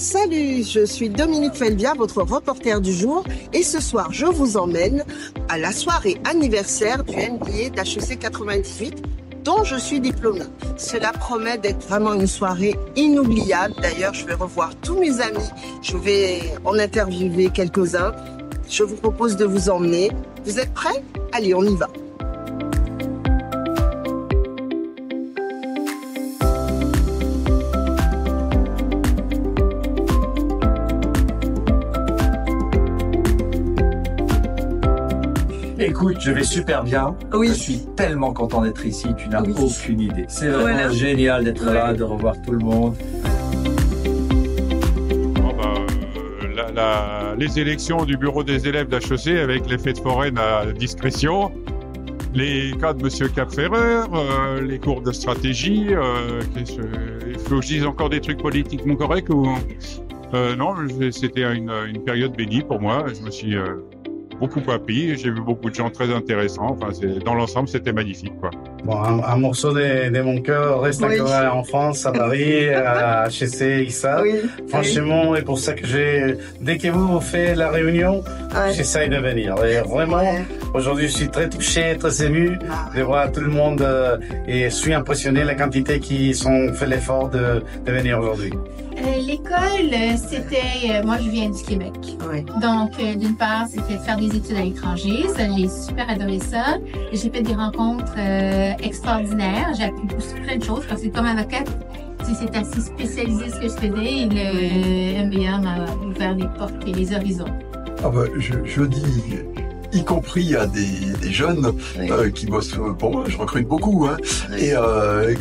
Salut, je suis Dominique Felbia, votre reporter du jour, et ce soir, je vous emmène à la soirée anniversaire du MBA d'HEC 98, dont je suis diplômée. Cela promet d'être vraiment une soirée inoubliable. D'ailleurs, je vais revoir tous mes amis, je vais en interviewer quelques-uns. Je vous propose de vous emmener. Vous êtes prêts? Allez, on y va. Écoute, je vais super bien. Oui. Je suis tellement content d'être ici, tu n'as aucune idée. C'est vraiment génial d'être là, de revoir tout le monde. Les élections du bureau des élèves d'HEC avec les fêtes foraines à discrétion, les cas de Monsieur Capferrer, les cours de stratégie, il faut que je dise encore des trucs politiquement corrects ou non, c'était une période bénie pour moi. Je me suis beaucoup appris, j'ai vu beaucoup de gens très intéressants. Enfin, dans l'ensemble, c'était magnifique, quoi. Bon, un morceau de mon cœur reste encore en France, à Paris, à HEC, ISA. Oui. Franchement, et pour ça que dès que vous faites la réunion, j'essaye de venir. Et vraiment, aujourd'hui, je suis très touché, très ému de voir tout le monde et je suis impressionné de la quantité qui ont fait l'effort de venir aujourd'hui. L'école, c'était... moi, je viens du Québec. Oui. Donc, d'une part, c'était de faire des études à l'étranger. Ça, j'ai super adoré ça. J'ai fait des rencontres extraordinaires. J'ai appris plein de choses parce que comme avocate, c'est assez spécialisé ce que je faisais et le MBA m'a ouvert les portes et les horizons. Ah ben, je dis... y compris à des jeunes qui bossent pour moi, je recrute beaucoup, et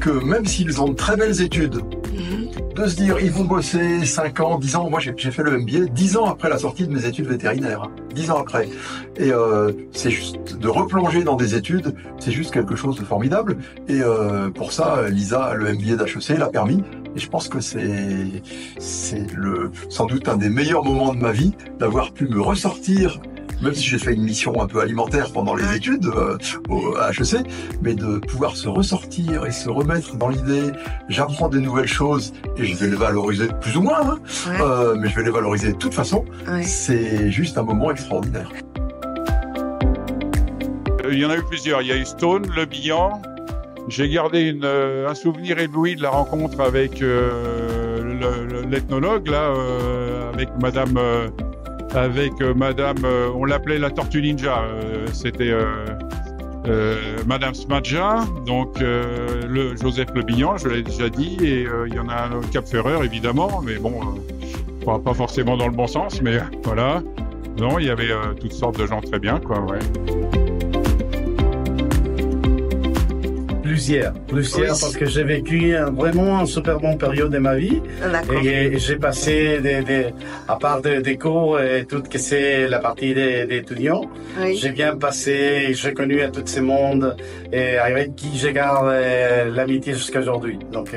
que même s'ils ont de très belles études, de se dire ils vont bosser 5 ans, 10 ans, moi j'ai fait le MBA 10 ans après la sortie de mes études vétérinaires, 10 ans après, et c'est juste de replonger dans des études, c'est juste quelque chose de formidable, et pour ça Lisa, le MBA d'HEC l'a permis, et je pense que c'est sans doute un des meilleurs moments de ma vie d'avoir pu me ressortir. Même si j'ai fait une mission un peu alimentaire pendant les études à HEC, mais de pouvoir se ressortir et se remettre dans l'idée, j'apprends des nouvelles choses et je vais les valoriser plus ou moins, mais je vais les valoriser de toute façon, c'est juste un moment extraordinaire. Il y en a eu plusieurs, il y a eu Stone, Le Bihan. J'ai gardé un souvenir ébloui de la rencontre avec l'ethnologue, là, avec Madame, on l'appelait la Tortue Ninja, c'était Madame Smadja, donc Joseph Le Bihan, je l'ai déjà dit, et il y en a un au Capferrer évidemment, mais bon, pas forcément dans le bon sens, mais voilà. Non, il y avait toutes sortes de gens très bien, quoi, ouais. Plusieurs, parce que j'ai vécu vraiment une super bonne période de ma vie. Et j'ai passé à part des cours et tout que c'est la partie des étudiants, j'ai bien passé, j'ai connu à tout ce monde et avec qui je garde l'amitié jusqu'à aujourd'hui. Donc,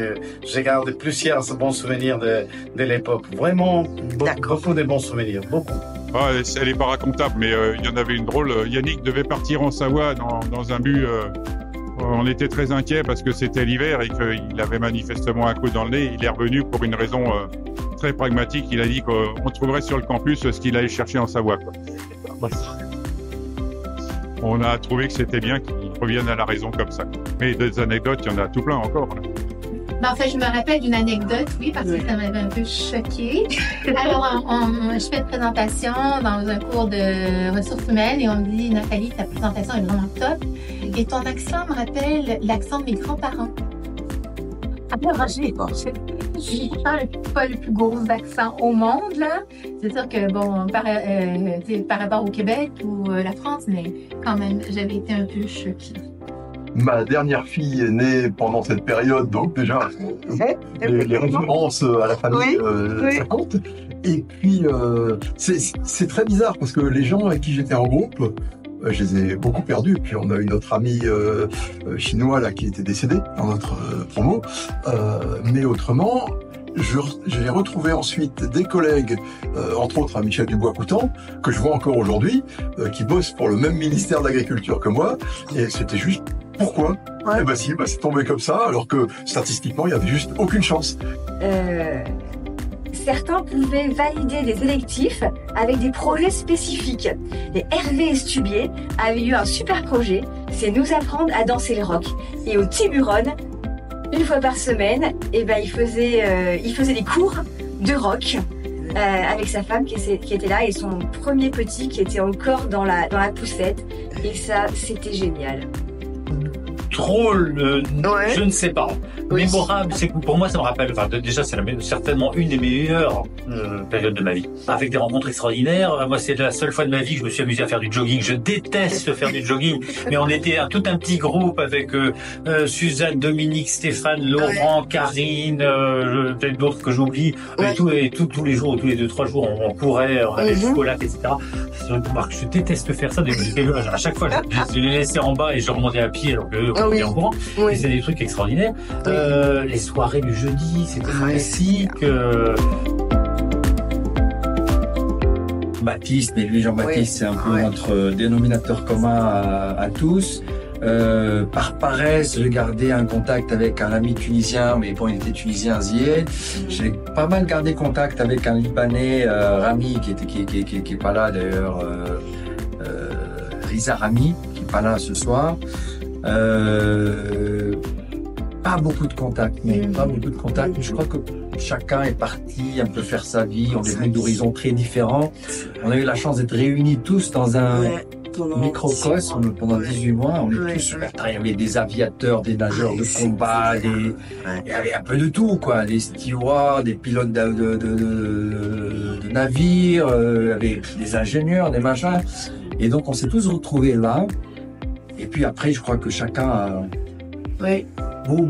je garde plusieurs bons souvenirs de l'époque. Vraiment, beaucoup de bons souvenirs, beaucoup. Ah, elle est pas racontable, mais il y en avait une drôle. Yannick devait partir en Savoie dans un but... on était très inquiets parce que c'était l'hiver et qu'il avait manifestement un coup dans le nez. Il est revenu pour une raison très pragmatique. Il a dit qu'on trouverait sur le campus ce qu'il allait chercher en Savoie, quoi. On a trouvé que c'était bien qu'il revienne à la raison comme ça. Mais des anecdotes, il y en a tout plein encore. En fait, je me rappelle d'une anecdote, parce que ça m'avait un peu choquée. Alors, je fais une présentation dans un cours de ressources humaines et on me dit, Nathalie, ta présentation est vraiment top. Et ton accent me rappelle l'accent de mes grands-parents. Alors, j'ai pas le plus gros accent au monde, là. C'est sûr que, bon, par rapport au Québec ou la France, mais quand même, j'avais été un peu choquée. Ma dernière fille est née pendant cette période, donc déjà, les références à la famille, ça compte. Et puis, c'est très bizarre parce que les gens avec qui j'étais en groupe, je les ai beaucoup perdus. Puis on a eu notre ami chinois là qui était décédé dans notre promo. Mais autrement, j'ai retrouvé ensuite des collègues, entre autres à Michel Dubois-Coutan, que je vois encore aujourd'hui, qui bossent pour le même ministère de l'Agriculture que moi. Et c'était juste pourquoi ? Eh ben si, c'est tombé comme ça, alors que statistiquement, il n'y avait juste aucune chance. C'est certains pouvaient valider des électifs avec des projets spécifiques. Et Hervé Estubier avait eu un super projet, c'est nous apprendre à danser le rock. Et au Tiburon, une fois par semaine, il faisait des cours de rock avec sa femme qui était là et son premier petit qui était encore dans la poussette. Et ça, c'était génial. Drôle, je ne sais pas. Mémorable, c'est que pour moi ça me rappelle, déjà c'est certainement une des meilleures périodes de ma vie. Avec des rencontres extraordinaires, moi c'est la seule fois de ma vie que je me suis amusé à faire du jogging. Je déteste faire du jogging, mais on était tout un petit groupe avec Suzanne, Dominique, Stéphane, Laurent, Karine, peut-être d'autres que j'oublie. Tous les jours, tous les 2-3 jours, on courait, on avait jusqu'au lac, etc. C'est une remarque, je déteste faire ça. À chaque fois, je les laissais en bas et je remontais à pied alors que on est en courant. Et c'est des trucs extraordinaires. Les soirées du jeudi, c'était fantastique. Baptiste, mais lui Jean-Baptiste, c'est un peu notre dénominateur commun à tous. Par paresse, je gardais un contact avec un ami tunisien, mais bon, il était tunisien à Zied. J'ai pas mal gardé contact avec un Libanais, Rami, qui est pas là d'ailleurs, Riza Rami, qui est pas là ce soir. Pas beaucoup de contacts, je crois que chacun est parti un peu faire sa vie, on est venus d'horizons très différents. On a eu la chance d'être réunis tous dans un microcosme pendant 18 mois. On est tous super. Il y avait des aviateurs, des nageurs de combat, il y avait un peu de tout, quoi. Des stewards, des pilotes de navires, il y avait des ingénieurs, des machins. Et donc on s'est tous retrouvés là. Et puis après, je crois que chacun a... Boum.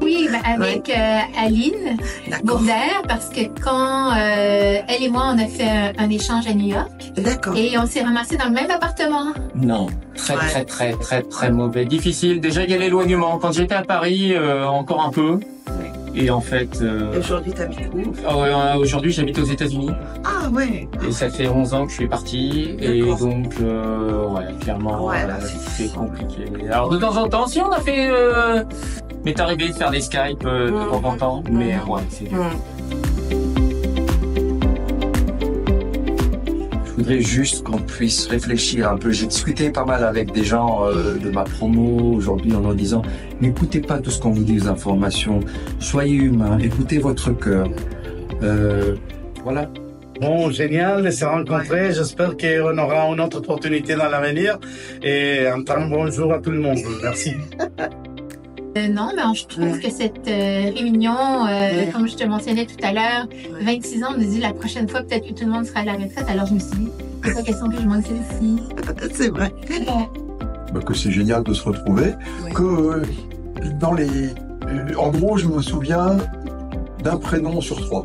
Oui, avec Aline Bourdère, parce que quand elle et moi, on a fait un échange à New York. D'accord. Et on s'est ramassés dans le même appartement. Non, très mauvais. Difficile. Déjà, il y a l'éloignement. Quand j'étais à Paris, encore un peu. Et en fait... Aujourd'hui, t'habites où? Aujourd'hui, j'habite aux États-Unis. Ah ouais. Et ça fait 11 ans que je suis parti. Et donc, clairement, c'est compliqué. Alors, de temps en temps, si on a fait... m'est arrivé de faire des Skype de temps en temps. Mais c'est dur. Je voudrais juste qu'on puisse réfléchir un peu. J'ai discuté pas mal avec des gens de ma promo aujourd'hui en leur disant n'écoutez pas tout ce qu'on vous dit aux informations, soyez humain, écoutez votre cœur. Voilà. Bon, génial de se rencontrer. J'espère qu'on aura une autre opportunité dans l'avenir. Et un très bonjour à tout le monde. Merci. Non, mais je trouve que cette réunion, comme je te mentionnais tout à l'heure, 26 ans, on nous dit la prochaine fois, peut-être que tout le monde sera à la retraite. Alors je me suis dit, c'est pas question que je manque celle-ci. C'est vrai. Que c'est génial de se retrouver. Que en gros, je me souviens d'un prénom sur 3.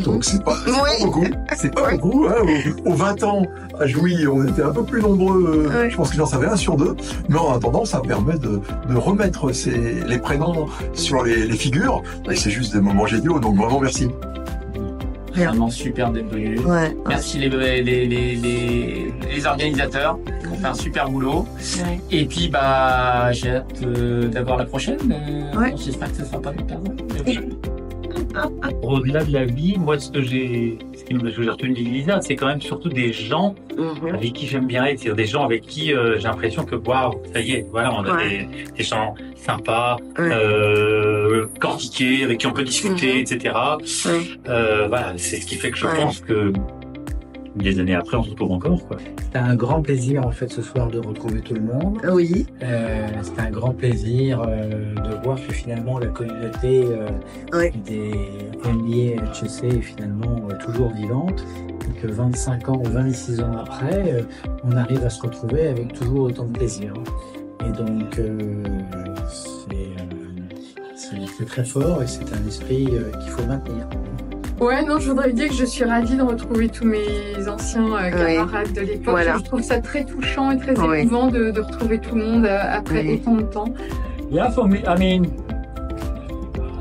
Donc c'est pas beaucoup. C'est pas beaucoup. Hein. Aux 20 ans, à Jouy, on était un peu plus nombreux. Je pense que j'en savais 1 sur 2. Mais en attendant, ça permet de remettre les prénoms sur les figures. Et c'est juste des moments géniaux. Donc vraiment, merci. Vraiment super d'être venu. Merci les organisateurs qui ont fait un super boulot. Et puis j'ai hâte d'avoir la prochaine. J'espère que ça ne sera pas de perdre. Au-delà de la vie, moi, ce que j'ai retenu de Lisa, c'est quand même surtout des gens avec qui j'aime bien être, c'est-à-dire des gens avec qui j'ai l'impression que, waouh, ça y est, voilà, on a des gens sympas, cortiqués, avec qui on peut discuter, etc. Voilà, c'est ce qui fait que je pense que des années après, on se retrouve encore, quoi. C'était un grand plaisir, en fait, ce soir, de retrouver tout le monde. Oui. C'était un grand plaisir de voir que finalement, la communauté des MBA HEC est finalement toujours vivante. Et que 25 ans ou 26 ans après, on arrive à se retrouver avec toujours autant de plaisir. Et donc, c'est très fort et c'est un esprit qu'il faut maintenir. Ouais, non, je voudrais dire que je suis ravie de retrouver tous mes anciens camarades de l'époque. Voilà. Je trouve ça très touchant et très émouvant de retrouver tout le monde après autant de temps. Yeah, for me, I mean,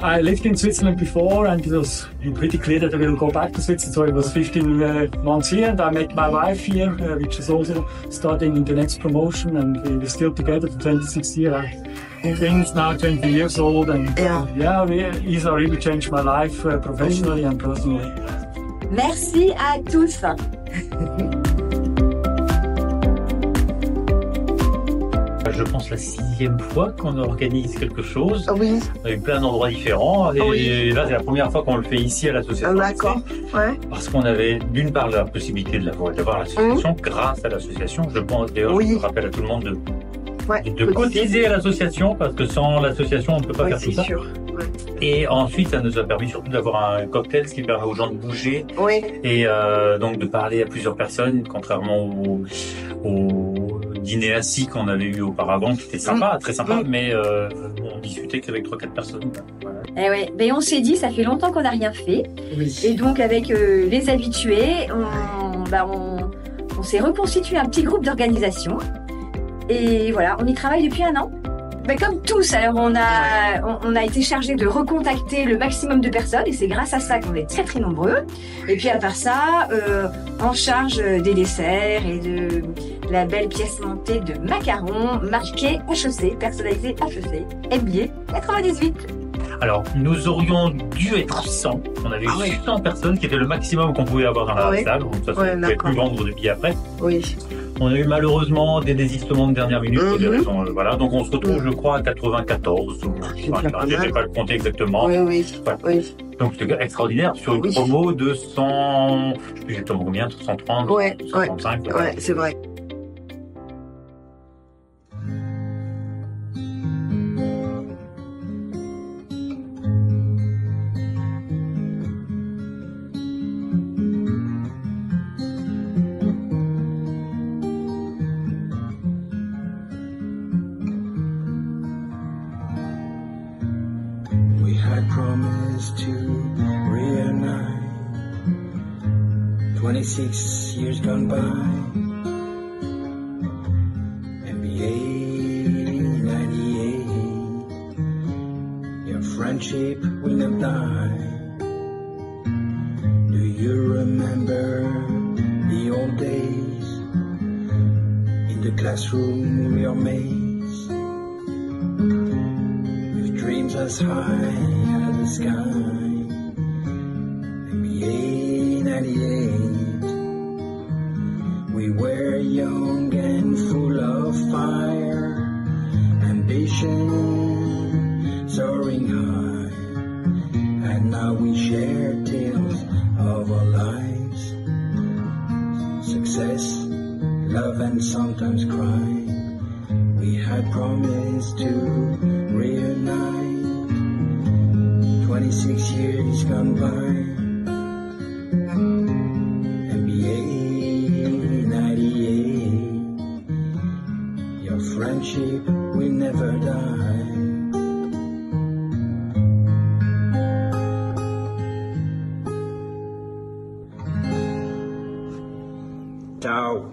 I lived in Switzerland before and it was pretty clear that I will go back to Switzerland. So I was 15 months here and I met my wife here, which is also starting in the next promotion, and we're still together for 26 years. Things now 20 years old, and Lisa really changed my life professionally and personally. Merci à tous. Je pense la 6e fois qu'on organise quelque chose. Oui. On a eu plein d'endroits différents. Et là, c'est la première fois qu'on le fait ici à l'association. D'accord. Ouais. Parce qu'on avait d'une part la possibilité d'avoir l'association grâce à l'association. Je pense d'ailleurs, je rappelle à tout le monde de cotiser à l'association parce que sans l'association, on ne peut pas faire tout ça. Sûr. Ouais. Et ensuite, ça nous a permis surtout d'avoir un cocktail, ce qui permet aux gens de bouger et donc de parler à plusieurs personnes, contrairement au dîner assis qu'on avait eu auparavant, qui était sympa, très sympa, mais on discutait qu'avec 3-4 personnes. Voilà. Eh ouais, mais on s'est dit, ça fait longtemps qu'on n'a rien fait, et donc avec les habitués, on s'est reconstitué un petit groupe d'organisation, et voilà, on y travaille depuis 1 an. Ben, comme tous, alors on a été chargé de recontacter le maximum de personnes et c'est grâce à ça qu'on est très très nombreux. Et puis à part ça, en charge des desserts et de la belle pièce montée de macarons marqués HEC, personnalisé HEC, MBA 98. Alors, nous aurions dû être 100. On avait eu 100 personnes qui était le maximum qu'on pouvait avoir dans la salle. Donc ça, on ne pouvait plus vendre de billets après. Oui. On a eu malheureusement des désistements de dernière minute pour des raisons, voilà. Donc on se retrouve, je crois, à 94. Je n'ai pas le compter exactement. Oui. Donc c'était extraordinaire sur une promo de 100, je sais plus exactement combien, 130, 135. Ouais, c'est vrai. Promised to reunite. 26 years gone by. NBA 98. Your friendship will not die. Do you remember the old days? In the classroom, your maze. With dreams as high the sky, NBA 98. We were young and full of fire, ambition soaring high, and now we share tales of our lives, success, love, and sometimes cry. We had promised to reunite. 26 years gone by. NBA 98. Your friendship will never die. Ciao.